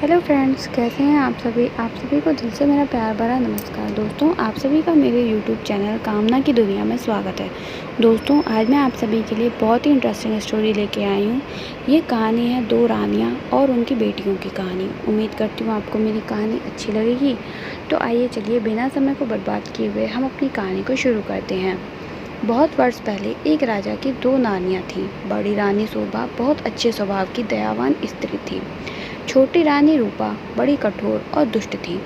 Hello friends, कैसे हैं आप सभी को दिल से मेरा प्यार भरा नमस्कार। दोस्तों, आप सभी का मेरे यूट्यूब चैनल कामना की दुनिया में स्वागत है। दोस्तों, आज मैं आप सभी के लिए बहुत ही इंटरेस्टिंग स्टोरी लेके आई हूँ। ये कहानी है दो रानियाँ और उनकी बेटियों की कहानी। उम्मीद करती हूँ आपको मेरी कहानी अच्छी लगेगी। तो आइए चलिए बिना समय को बर्बाद किए हुए हम अपनी कहानी को शुरू करते हैं। बहुत वर्ष पहले एक राजा की दो रानियाँ थीं। बड़ी रानी शोभा बहुत अच्छे स्वभाव की दयावान स्त्री थी। छोटी रानी रूपा बड़ी कठोर और दुष्ट थी।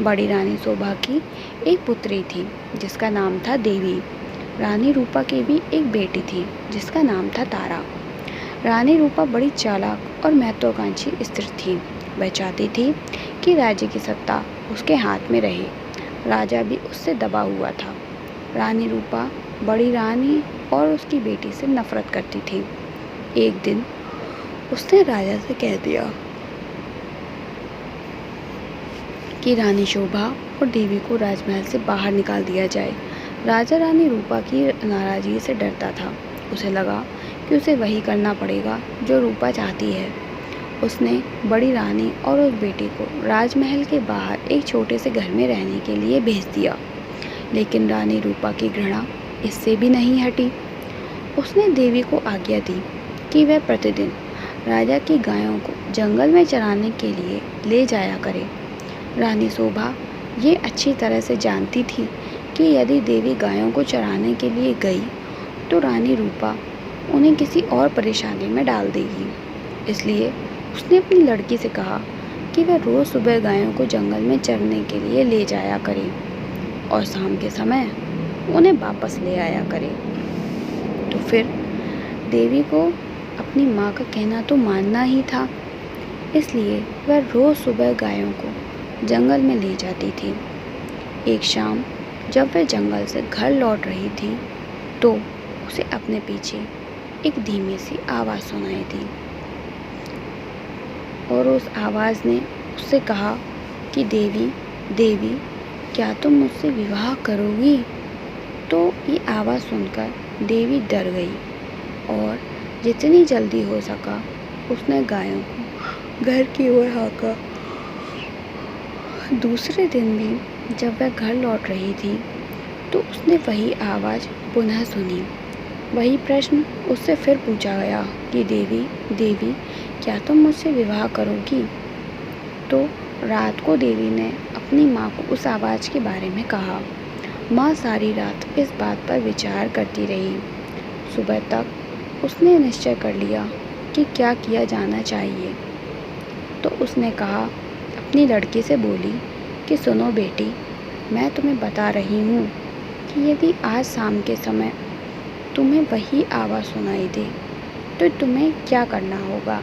बड़ी रानी शोभा की एक पुत्री थी जिसका नाम था देवी। रानी रूपा की भी एक बेटी थी जिसका नाम था तारा। रानी रूपा बड़ी चालाक और महत्वाकांक्षी स्त्री थी। वह चाहती थी कि राज्य की सत्ता उसके हाथ में रहे। राजा भी उससे दबा हुआ था। रानी रूपा बड़ी रानी और उसकी बेटी से नफरत करती थी। एक दिन उसने राजा से कह दिया कि रानी शोभा और देवी को राजमहल से बाहर निकाल दिया जाए। राजा रानी रूपा की नाराज़गी से डरता था। उसे लगा कि उसे वही करना पड़ेगा जो रूपा चाहती है। उसने बड़ी रानी और उस बेटी को राजमहल के बाहर एक छोटे से घर में रहने के लिए भेज दिया। लेकिन रानी रूपा की घृणा इससे भी नहीं हटी। उसने देवी को आज्ञा दी कि वह प्रतिदिन राजा की गायों को जंगल में चराने के लिए ले जाया करे। रानी शोभा ये अच्छी तरह से जानती थी कि यदि देवी गायों को चराने के लिए गई तो रानी रूपा उन्हें किसी और परेशानी में डाल देगी। इसलिए उसने अपनी लड़की से कहा कि वह रोज़ सुबह गायों को जंगल में चरने के लिए ले जाया करे और शाम के समय उन्हें वापस ले आया करे। तो फिर देवी को अपनी माँ का कहना तो मानना ही था। इसलिए वह रोज़ सुबह गायों को जंगल में ले जाती थी। एक शाम जब वह जंगल से घर लौट रही थी तो उसे अपने पीछे एक धीमी सी आवाज़ सुनाई दी और उस आवाज़ ने उससे कहा कि देवी देवी, क्या तुम मुझसे विवाह करोगी? तो ये आवाज़ सुनकर देवी डर गई और जितनी जल्दी हो सका उसने गायों को घर की ओर हाँका। दूसरे दिन भी जब वह घर लौट रही थी तो उसने वही आवाज़ पुनः सुनी। वही प्रश्न उससे फिर पूछा गया कि देवी देवी, क्या तुम मुझसे विवाह करोगी? तो रात को देवी ने अपनी माँ को उस आवाज़ के बारे में कहा। माँ सारी रात इस बात पर विचार करती रही। सुबह तक उसने निश्चय कर लिया कि क्या किया जाना चाहिए। तो उसने कहा, अपनी लड़की से बोली कि सुनो बेटी, मैं तुम्हें बता रही हूँ कि यदि आज शाम के समय तुम्हें वही आवाज़ सुनाई दे तो तुम्हें क्या करना होगा?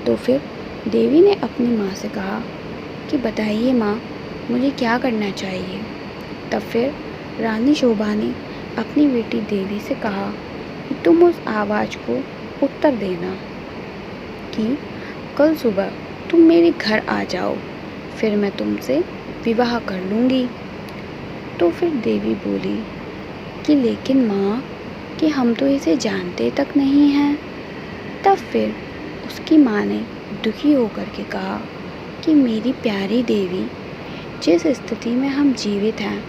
तो फिर देवी ने अपनी माँ से कहा कि बताइए माँ, मुझे क्या करना चाहिए? तब फिर रानी शोभा ने अपनी बेटी देवी से कहा कि तुम उस आवाज़ को उत्तर देना कि कल सुबह तुम मेरे घर आ जाओ, फिर मैं तुमसे विवाह कर लूँगी। तो फिर देवी बोली कि लेकिन माँ, कि हम तो इसे जानते तक नहीं हैं। तब फिर उसकी माँ ने दुखी होकर के कहा कि मेरी प्यारी देवी, जिस स्थिति में हम जीवित हैं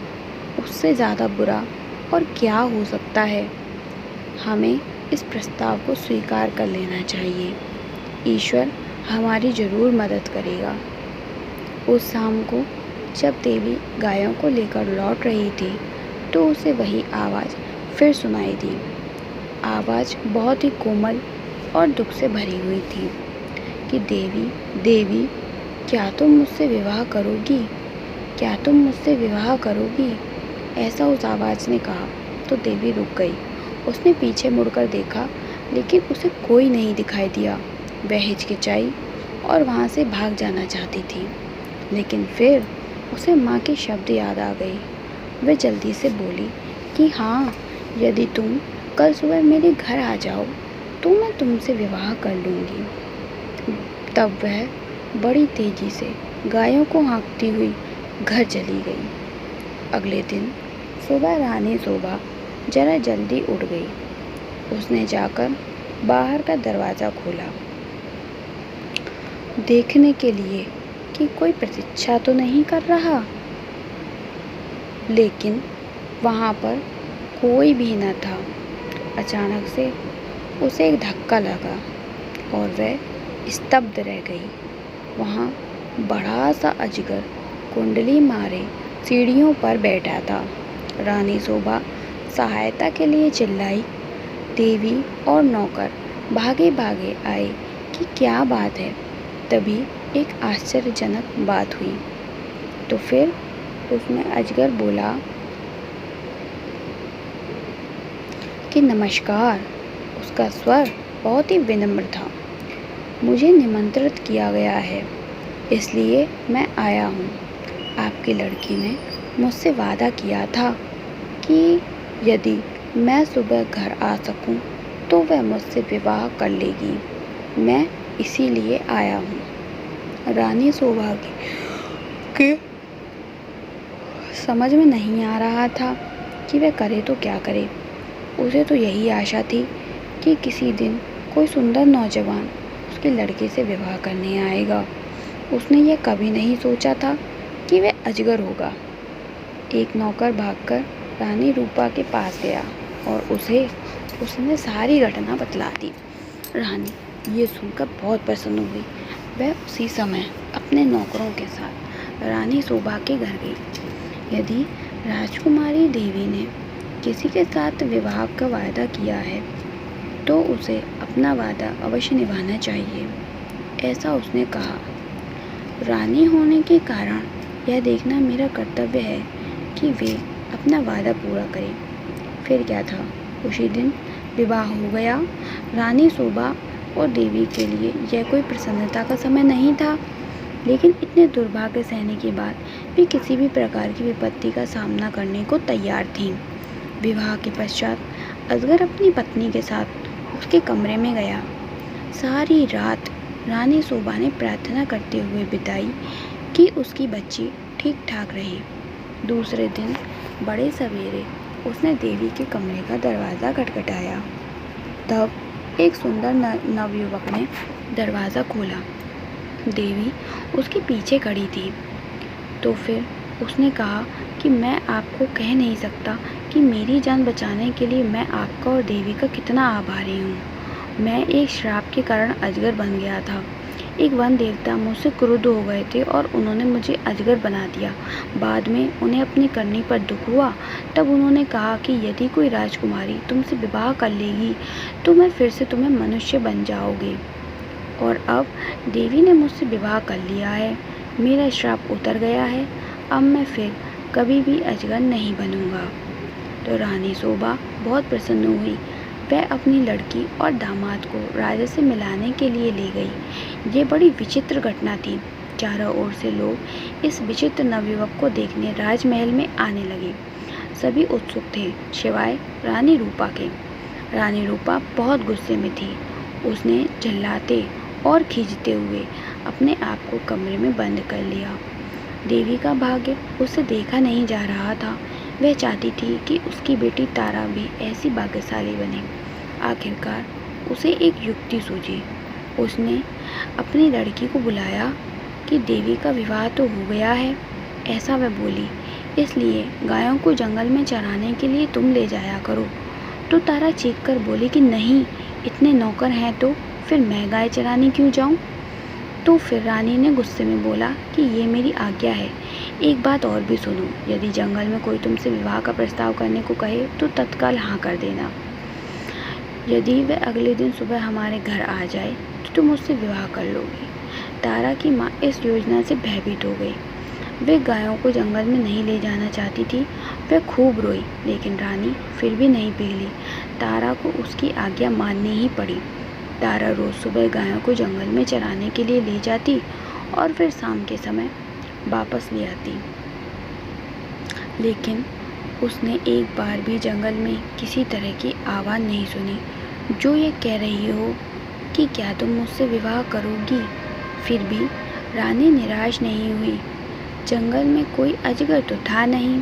उससे ज़्यादा बुरा और क्या हो सकता है। हमें इस प्रस्ताव को स्वीकार कर लेना चाहिए। ईश्वर हमारी ज़रूर मदद करेगा। उस शाम को जब देवी गायों को लेकर लौट रही थी तो उसे वही आवाज़ फिर सुनाई दी। आवाज़ बहुत ही कोमल और दुख से भरी हुई थी कि देवी देवी, क्या तुम मुझसे विवाह करोगी? क्या तुम मुझसे विवाह करोगी? ऐसा उस आवाज़ ने कहा तो देवी रुक गई। उसने पीछे मुड़कर देखा लेकिन उसे कोई नहीं दिखाई दिया। वह हिचकिचाई और वहाँ से भाग जाना चाहती थी, लेकिन फिर उसे माँ के शब्द याद आ गए। वह जल्दी से बोली कि हाँ, यदि तुम कल सुबह मेरे घर आ जाओ तो मैं तुमसे विवाह कर लूँगी। तब वह बड़ी तेज़ी से गायों को हाँकती हुई घर चली गई। अगले दिन सुबह रानी शोभा जरा जल्दी उठ गई। उसने जाकर बाहर का दरवाज़ा खोला। देखने के लिए कि कोई प्रतीक्षा तो नहीं कर रहा। लेकिन वहाँ पर कोई भी न था। अचानक से उसे एक धक्का लगा और वह स्तब्ध रह गई। वहाँ बड़ा सा अजगर कुंडली मारे सीढ़ियों पर बैठा था। रानी शोभा सहायता के लिए चिल्लाई। देवी और नौकर भागे भागे आए कि क्या बात है। तभी एक आश्चर्यजनक बात हुई। तो फिर उसमें अजगर बोला कि नमस्कार। उसका स्वर बहुत ही विनम्र था। मुझे निमंत्रित किया गया है, इसलिए मैं आया हूँ। आपकी लड़की ने मुझसे वादा किया था कि यदि मैं सुबह घर आ सकूं तो वह मुझसे विवाह कर लेगी। मैं इसीलिए आया हूँ। रानी शोभा के समझ में नहीं आ रहा था कि वह करे तो क्या करे। उसे तो यही आशा थी कि किसी दिन कोई सुंदर नौजवान उसके लड़के से विवाह करने आएगा। उसने यह कभी नहीं सोचा था कि वह अजगर होगा। एक नौकर भागकर रानी रूपा के पास गया और उसने सारी घटना बतला दी। रानी ये सुनकर बहुत प्रसन्न हुई। वह उसी समय अपने नौकरों के साथ रानी शोभा के घर गई। यदि राजकुमारी देवी ने किसी के साथ विवाह का वादा किया है तो उसे अपना वादा अवश्य निभाना चाहिए, ऐसा उसने कहा। रानी होने के कारण यह देखना मेरा कर्तव्य है कि वे अपना वादा पूरा करें। फिर क्या था, उसी दिन विवाह हो गया। रानी शोभा और देवी के लिए यह कोई प्रसन्नता का समय नहीं था, लेकिन इतने दुर्भाग्य सहने के बाद भी किसी भी प्रकार की विपत्ति का सामना करने को तैयार थीं। विवाह के पश्चात अजगर अपनी पत्नी के साथ उसके कमरे में गया। सारी रात रानी शोभा ने प्रार्थना करते हुए बिताई कि उसकी बच्ची ठीक ठाक रहे। दूसरे दिन बड़े सवेरे उसने देवी के कमरे का दरवाज़ा खटखटाया। तब एक सुंदर नवयुवक ने दरवाज़ा खोला। देवी उसके पीछे खड़ी थी। तो फिर उसने कहा कि मैं आपको कह नहीं सकता कि मेरी जान बचाने के लिए मैं आपका और देवी का कितना आभारी हूँ। मैं एक श्राप के कारण अजगर बन गया था। एक वन देवता मुझसे क्रुद्ध हो गए थे और उन्होंने मुझे अजगर बना दिया। बाद में उन्हें अपनी करनी पर दुख हुआ। तब उन्होंने कहा कि यदि कोई राजकुमारी तुमसे विवाह कर लेगी तो मैं फिर से तुम्हें मनुष्य बन जाओगे। और अब देवी ने मुझसे विवाह कर लिया है। मेरा श्राप उतर गया है। अब मैं फिर कभी भी अजगर नहीं बनूंगा। तो रानी शोभा बहुत प्रसन्न हुई। वह अपनी लड़की और दामाद को राजा से मिलाने के लिए ले गई। ये बड़ी विचित्र घटना थी। चारों ओर से लोग इस विचित्र नवयुवक को देखने राजमहल में आने लगे। सभी उत्सुक थे सिवाय रानी रूपा के। रानी रूपा बहुत गुस्से में थी। उसने चिल्लाते और खींचते हुए अपने आप को कमरे में बंद कर लिया। देवी का भाग्य उसे देखा नहीं जा रहा था। वह चाहती थी कि उसकी बेटी तारा भी ऐसी भाग्यशाली बने। आखिरकार उसे एक युक्ति सूझी। उसने अपनी लड़की को बुलाया कि देवी का विवाह तो हो गया है, ऐसा वह बोली, इसलिए गायों को जंगल में चराने के लिए तुम ले जाया करो। तो तारा चीख कर बोली कि नहीं, इतने नौकर हैं तो फिर मैं गाय चराने क्यों जाऊं। तो फिर रानी ने गुस्से में बोला कि ये मेरी आज्ञा है। एक बात और भी सुनो, यदि जंगल में कोई तुमसे विवाह का प्रस्ताव करने को कहे तो तत्काल हाँ कर देना। यदि वह अगले दिन सुबह हमारे घर आ जाए तो तुम उससे विवाह कर लोगी। तारा की माँ इस योजना से भयभीत हो गई। वे गायों को जंगल में नहीं ले जाना चाहती थी। वह खूब रोई, लेकिन रानी फिर भी नहीं पिघली। तारा को उसकी आज्ञा माननी ही पड़ी। तारा रोज़ सुबह गायों को जंगल में चराने के लिए ले जाती और फिर शाम के समय वापस ले आती। लेकिन उसने एक बार भी जंगल में किसी तरह की आवाज़ नहीं सुनी जो ये कह रही हो कि क्या तुम मुझसे विवाह करोगी। फिर भी रानी निराश नहीं हुई। जंगल में कोई अजगर तो था नहीं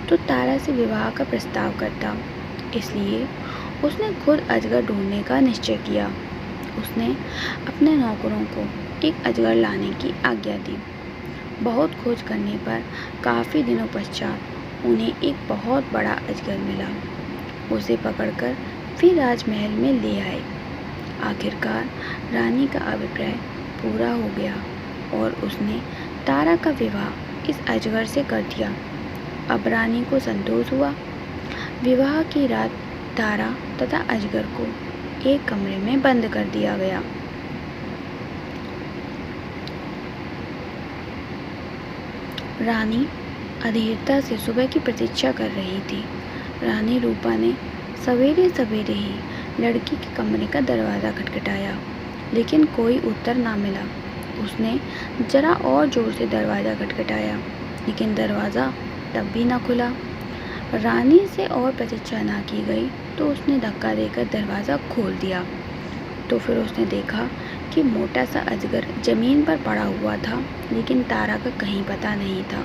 तो तारा से विवाह का प्रस्ताव करता। इसलिए उसने खुद अजगर ढूंढने का निश्चय किया। उसने अपने नौकरों को एक अजगर लाने की आज्ञा दी। बहुत खोज करने पर काफ़ी दिनों पश्चात उन्हें एक बहुत बड़ा अजगर मिला। उसे पकड़कर फिर राजमहल में ले आए। आखिरकार रानी का अभिप्राय पूरा हो गया और उसने तारा का विवाह इस अजगर से कर दिया। अब रानी को संतोष हुआ। विवाह की रात तारा तथा अजगर को एक कमरे में बंद कर दिया गया। रानी अधीरता से सुबह की प्रतीक्षा कर रही थी। रानी रूपा ने सवेरे सवेरे ही लड़की के कमरे का दरवाज़ा खटखटाया, लेकिन कोई उत्तर ना मिला। उसने जरा और ज़ोर से दरवाज़ा खटखटाया, लेकिन दरवाज़ा तब भी ना खुला। रानी से और प्रतीक्षा ना की गई तो उसने धक्का देकर दरवाज़ा खोल दिया। तो फिर उसने देखा कि मोटा सा अजगर ज़मीन पर पड़ा हुआ था, लेकिन तारा का कहीं पता नहीं था।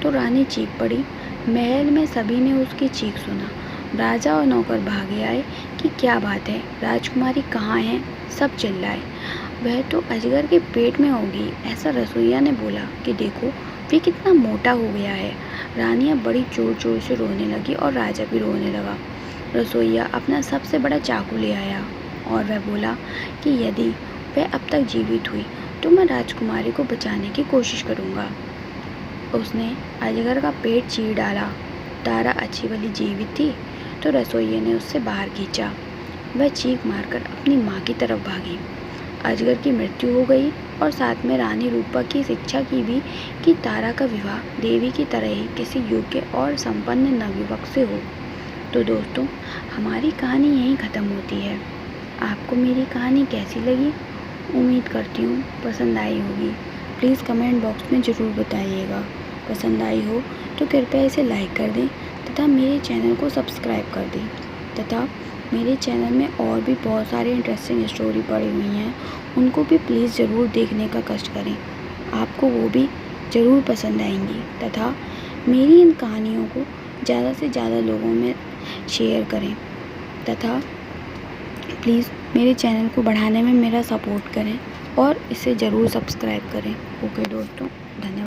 तो रानी चीख पड़ी। महल में सभी ने उसकी चीख सुना। राजा और नौकर भागे आए कि क्या बात है, राजकुमारी कहाँ है? सब चिल्लाए। वह तो अजगर के पेट में होगी, ऐसा रसोइया ने बोला कि देखो वे कितना मोटा हो गया है। रानी अब बड़ी जोर जोर से रोने लगी और राजा भी रोने लगा। रसोइया अपना सबसे बड़ा चाकू ले आया और वह बोला कि यदि वह अब तक जीवित हुई तो मैं राजकुमारी को बचाने की कोशिश करूँगा। उसने अजगर का पेट चीर डाला। तारा अच्छी भली जीवित थी तो रसोइये ने उससे बाहर खींचा। वह चीख मारकर अपनी माँ की तरफ भागी। अजगर की मृत्यु हो गई और साथ में रानी रूपा की शिक्षा की भी कि तारा का विवाह देवी की तरह ही किसी योग्य और संपन्न नवयुवक से हो। तो दोस्तों, हमारी कहानी यहीं ख़त्म होती है। आपको मेरी कहानी कैसी लगी? उम्मीद करती हूँ पसंद आई होगी। प्लीज़ कमेंट बॉक्स में ज़रूर बताइएगा। पसंद आई हो तो कृपया इसे लाइक कर दें तथा मेरे चैनल को सब्सक्राइब कर दें तथा मेरे चैनल में और भी बहुत सारी इंटरेस्टिंग स्टोरी पड़ी हुई हैं, उनको भी प्लीज़ ज़रूर देखने का कष्ट करें। आपको वो भी ज़रूर पसंद आएंगी तथा मेरी इन कहानियों को ज़्यादा से ज़्यादा लोगों में शेयर करें तथा प्लीज़ मेरे चैनल को बढ़ाने में मेरा सपोर्ट करें और इसे ज़रूर सब्सक्राइब करें। ओके दोस्तों, धन्यवाद।